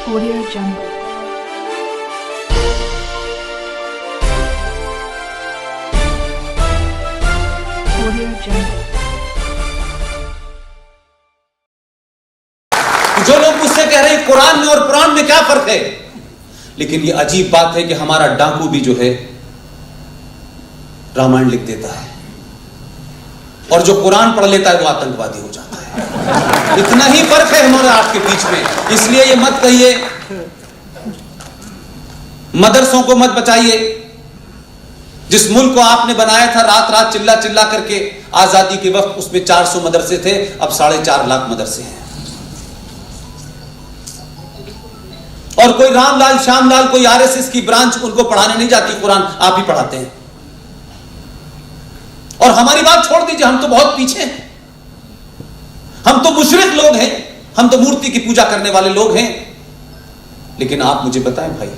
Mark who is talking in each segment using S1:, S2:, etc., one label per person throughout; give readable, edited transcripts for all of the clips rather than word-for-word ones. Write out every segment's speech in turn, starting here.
S1: Audio Jungle. Audio Jungle.
S2: जो लोग मुझसे कह रहे हैं कुरान में और कुरान में क्या फर्क है, लेकिन ये अजीब बात है कि हमारा डाकू भी जो है रामायण लिख देता है और जो कुरान पढ़ लेता है वो आतंकवादी हो जाता है। इतना ही फर्क है हमारे आपके बीच में। इसलिए ये मत कहिए, मदरसों को मत बचाइए। जिस मुल्क को आपने बनाया था रात रात चिल्ला चिल्ला करके आजादी के वक्त, उसमें 400 मदरसे थे, अब 4.5 लाख मदरसे हैं। और कोई रामलाल श्यामलाल, कोई आरएसएस की ब्रांच उनको पढ़ाने नहीं जाती कुरान, आप ही पढ़ाते हैं। और हमारी बात छोड़ दीजिए, हम तो बहुत पीछे हैं, हम तो मुशरिक लोग हैं, हम तो मूर्ति की पूजा करने वाले लोग हैं। लेकिन आप मुझे बताएं भाई,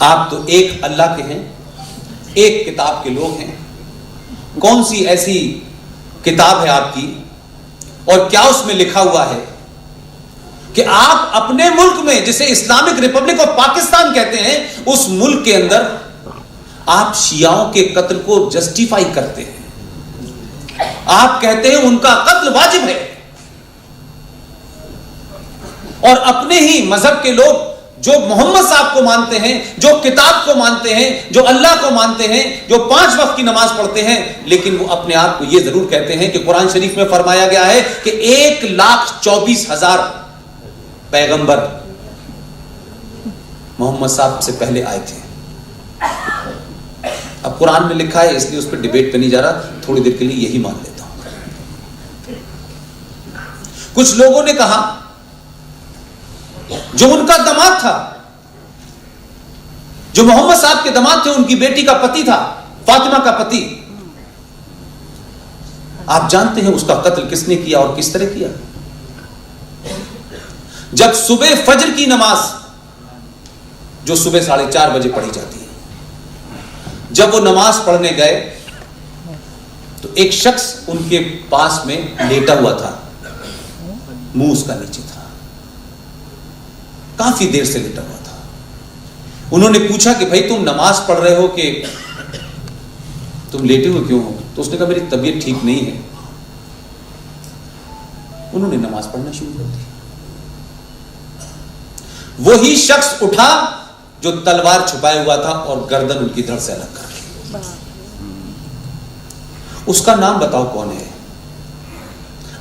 S2: आप तो एक अल्लाह के हैं, एक किताब के लोग हैं। कौन सी ऐसी किताब है आपकी और क्या उसमें लिखा हुआ है कि आप अपने मुल्क में, जिसे इस्लामिक रिपब्लिक ऑफ पाकिस्तान कहते हैं, उस मुल्क के अंदर आप शियाओं के कत्ल को जस्टिफाई करते हैं। आप कहते हैं उनका कत्ल वाजिब है, और अपने ही मजहब के लोग जो मोहम्मद साहब को मानते हैं, जो किताब को मानते हैं, जो अल्लाह को मानते हैं, जो 5 वक्त की नमाज पढ़ते हैं, लेकिन वो अपने आप को यह जरूर कहते हैं कि कुरान शरीफ में फरमाया गया है कि 1,24,000 पैगंबर मोहम्मद साहब से पहले आए थे। अब कुरान में लिखा है, इसलिए उस पर डिबेट पे नहीं जा रहा, थोड़ी देर के लिए यही मान लेता हूं। कुछ लोगों ने कहा जो उनका दामाद था, जो मोहम्मद साहब के दामाद थे, उनकी बेटी का पति था, फातिमा का पति, आप जानते हैं उसका कत्ल किसने किया और किस तरह किया? जब सुबह फजर की नमाज, जो सुबह 4:30 बजे पढ़ी जाती है, जब वो नमाज पढ़ने गए तो एक शख्स उनके पास में लेटा हुआ था, मुंह उसका नीचे था, काफी देर से लेटा हुआ था। उन्होंने पूछा कि भाई तुम नमाज पढ़ रहे हो कि तुम लेटे हुए क्यों हो? तो उसने कहा मेरी तबीयत ठीक नहीं है। उन्होंने नमाज पढ़ना शुरू कर दी। वही शख्स उठा जो तलवार छुपाए हुआ था और गर्दन उनकी धड़ से अलग कर ली। उसका नाम बताओ कौन है?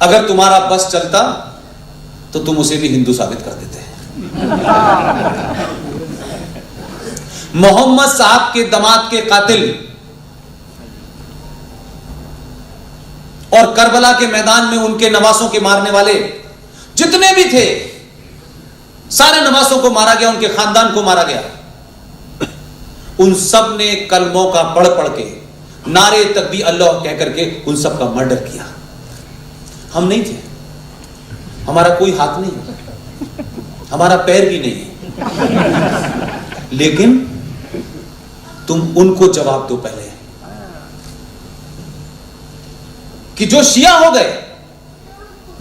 S2: अगर तुम्हारा बस चलता तो तुम उसे भी हिंदू साबित कर देते हैं। मोहम्मद साहब के दामाद के कातिल और करबला के मैदान में उनके नवासों के मारने वाले जितने भी थे, सारे नवासों को मारा गया, उनके खानदान को मारा गया। उन सब ने कलमों का पढ़ पढ़ के, नारे तकबीर अल्लाह कह करके उन सब का मर्डर किया। हम नहीं थे, हमारा कोई हाथ नहीं है, हमारा पैर भी नहीं है, लेकिन तुम उनको जवाब दो पहले कि जो शिया हो गए,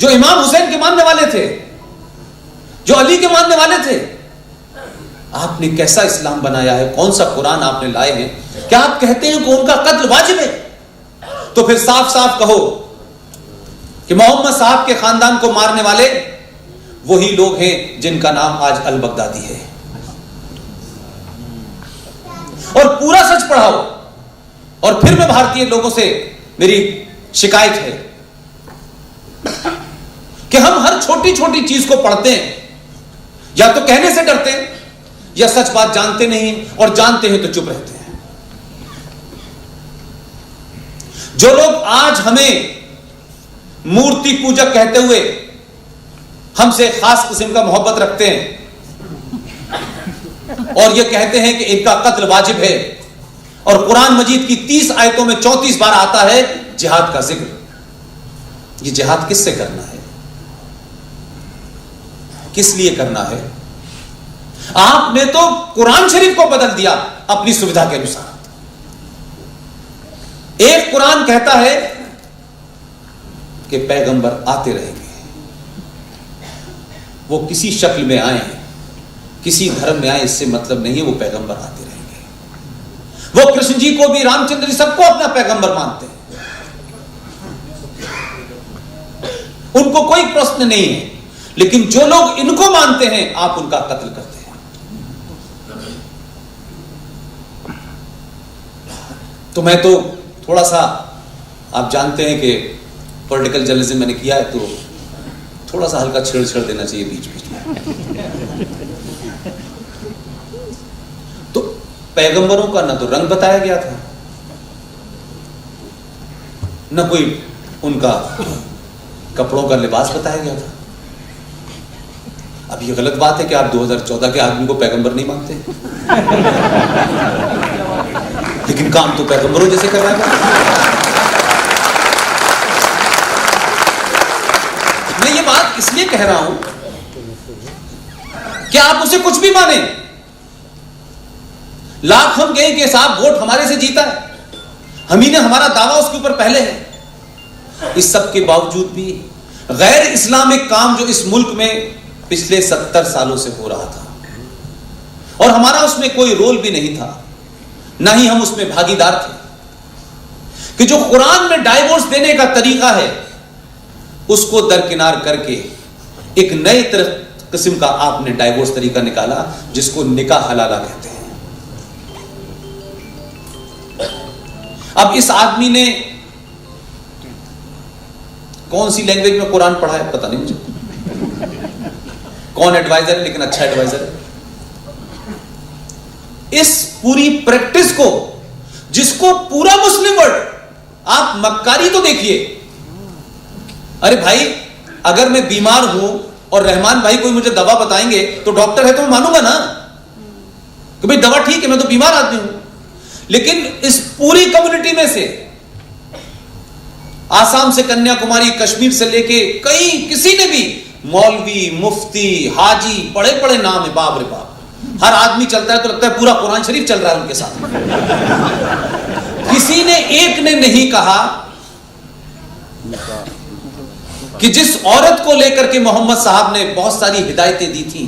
S2: जो इमाम हुसैन के मानने वाले थे, जो अली के मानने वाले थे, आपने कैसा इस्लाम बनाया है? कौन सा कुरान आपने लाए हैं? क्या आप कहते हैं कि उनका कत्ल वाजिब है? तो फिर साफ साफ कहो कि मोहम्मद साहब के खानदान को मारने वाले वही लोग हैं जिनका नाम आज अल बगदादी है, और पूरा सच पढ़ाओ। और फिर मैं भारतीय लोगों से मेरी शिकायत है कि हम हर छोटी छोटी चीज को पढ़ते हैं, या तो कहने से डरते हैं या सच बात जानते नहीं, और जानते हैं तो चुप रहते हैं। जो लोग आज हमें मूर्ति पूजक कहते हुए हमसे खास किस्म का मोहब्बत रखते हैं और ये कहते हैं कि इनका कत्ल वाजिब है, और कुरान मजीद की 30 आयतों में 34 बार आता है जिहाद का जिक्र, ये जिहाद किससे करना है? किस लिए करना है? आपने तो कुरान शरीफ को बदल दिया अपनी सुविधा के अनुसार। एक कुरान कहता है कि पैगंबर आते रहेंगे, वो किसी शक्ल में आए, किसी धर्म में आए इससे मतलब नहीं है, वो पैगंबर आते रहेंगे। वो कृष्ण जी को भी, रामचंद्र जी सबको अपना पैगंबर मानते हैं, उनको कोई प्रश्न नहीं है। लेकिन जो लोग इनको मानते हैं आप उनका कत्ल करते हैं। तो मैं तो थोड़ा सा, आप जानते हैं कि पॉलिटिकल जर्नलिज्म मैंने किया है, तो थोड़ा सा हल्का छेड़ देना चाहिए बीच बीच में। तो पैगंबरों का ना तो रंग बताया गया था, न कोई उनका कपड़ों का लिबास बताया गया था। अब ये गलत बात है कि आप 2014 के आदमी को पैगंबर नहीं मानते, लेकिन काम तो पैगंबरों जैसे कर रहा है। मैं ये बात इसलिए कह रहा हूं कि आप उसे कुछ भी माने, लाख हम कहें कि साहब वोट हमारे से जीता है, हम ही ने हमारा दावा उसके ऊपर पहले है, इस सब के बावजूद भी गैर इस्लामिक काम जो इस मुल्क में पिछले 70 सालों से हो रहा था और हमारा उसमें कोई रोल भी नहीं था, ना ही हम उसमें भागीदार थे, कि जो कुरान में डाइवोर्स देने का तरीका है उसको दरकिनार करके एक नए किस्म का आपने डाइवोर्स तरीका निकाला जिसको निकाह हलाला कहते हैं। अब इस आदमी ने कौन सी लैंग्वेज में कुरान पढ़ा है पता नहीं मुझे, कौन एडवाइजर है, लेकिन अच्छा एडवाइजर है। इस पूरी प्रैक्टिस को, जिसको पूरा मुस्लिम वर्ल्ड, आप मक्कारी तो देखिए, अरे भाई अगर मैं बीमार हूं और रहमान भाई कोई मुझे दवा बताएंगे तो डॉक्टर है तो मैं मानूंगा ना कि भाई दवा ठीक है, मैं तो बीमार आदमी हूं। लेकिन इस पूरी कम्युनिटी में से, आसाम से कन्याकुमारी, कश्मीर से लेके कई, किसी ने भी, मौलवी, मुफ्ती, हाजी, बड़े बड़े नाम है, बाप रे बाप, हर आदमी चलता है तो लगता है पूरा कुरान शरीफ चल रहा है उनके साथ। किसी ने, एक ने नहीं कहा कि जिस औरत को लेकर के मोहम्मद साहब ने बहुत सारी हिदायतें दी थी,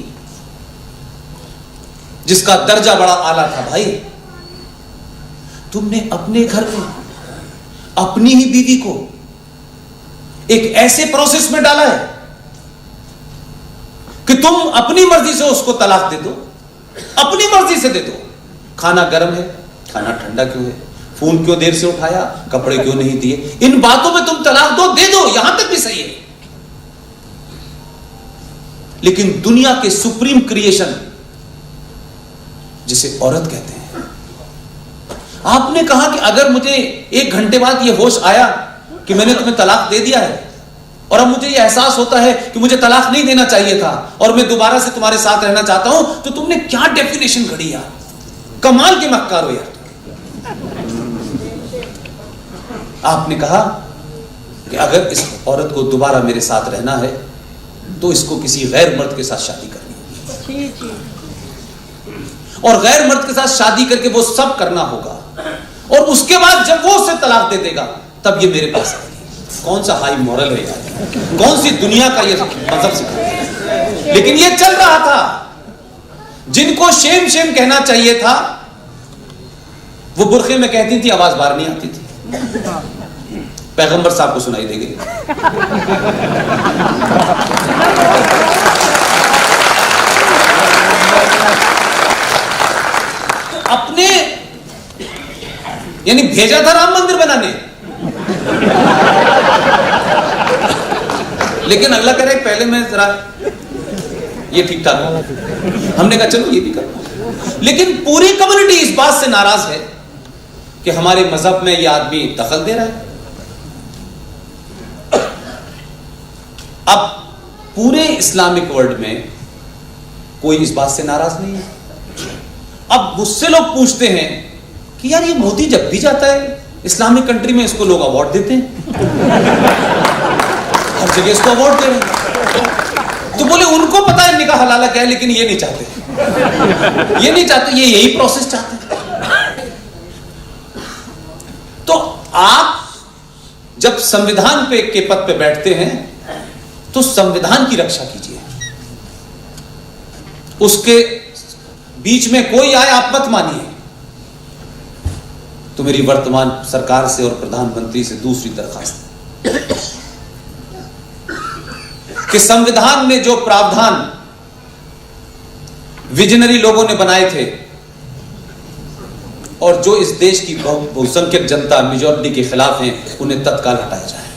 S2: जिसका दर्जा बड़ा आला था, भाई तुमने अपने घर में अपनी ही बीवी को एक ऐसे प्रोसेस में डाला है कि तुम अपनी मर्जी से उसको तलाक दे दो, अपनी मर्जी से दे दो। खाना गर्म है, खाना ठंडा क्यों है, फोन क्यों देर से उठाया, कपड़े क्यों नहीं दिए, इन बातों में तुम तलाक दो, दे दो, यहां तक भी सही है। लेकिन दुनिया के सुप्रीम क्रिएशन जिसे औरत कहते हैं, आपने कहा कि अगर मुझे 1 घंटे बाद यह होश आया कि मैंने तुम्हें तलाक दे दिया है और अब मुझे यह एहसास होता है कि मुझे तलाक नहीं देना चाहिए था और मैं दोबारा से तुम्हारे साथ रहना चाहता हूं, तो तुमने क्या डेफिनेशन घड़ी यार, कमाल के मक्कार हो यार। आपने कहा कि अगर इस औरत को दोबारा मेरे साथ रहना है तो इसको किसी गैर मर्द के साथ शादी करनी होगी, और गैर मर्द के साथ शादी करके वो सब करना होगा, और उसके बाद जब वो उससे तलाक दे देगा तब ये मेरे पास आएगी। कौन सा हाई मॉरल है यार, कौन सी दुनिया का ये मजहब सिखाता है। लेकिन ये चल रहा था, जिनको शेम शेम कहना चाहिए था वो बुरखे में कहती थी, आवाज बाहर नहीं आती थी, पैगंबर साहब को सुनाई दे गई। अपने यानी भेजा था राम मंदिर बनाने, लेकिन अगला कह रहे पहले मैं जरा ये ठीक ठाक, हमने कहा चलो ये भी करो। लेकिन पूरी कम्युनिटी इस बात से नाराज है कि हमारे मजहब में ये आदमी दखल दे रहा है। अब पूरे इस्लामिक वर्ल्ड में कोई इस बात से नाराज नहीं है। अब मुझसे लोग पूछते हैं कि यार ये मोदी जब भी जाता है इस्लामिक कंट्री में इसको लोग अवार्ड देते हैं, हर जगह इसको अवार्ड दे रहे हैं। तो बोले उनको पता है निकाह हलाला क्या है, लेकिन ये नहीं चाहते, ये नहीं चाहते, ये यही प्रोसेस चाहते हैं। तो आप जब संविधान पे के पद पे बैठते हैं तो संविधान की रक्षा कीजिए, उसके बीच में कोई आए आप मत मानिए। तो मेरी वर्तमान सरकार से और प्रधानमंत्री से दूसरी दरखास्त है कि संविधान में जो प्रावधान विजनरी लोगों ने बनाए थे और जो इस देश की बहुसंख्यक जनता मेजॉरिटी के खिलाफ हैं, उन्हें तत्काल हटाया जाए।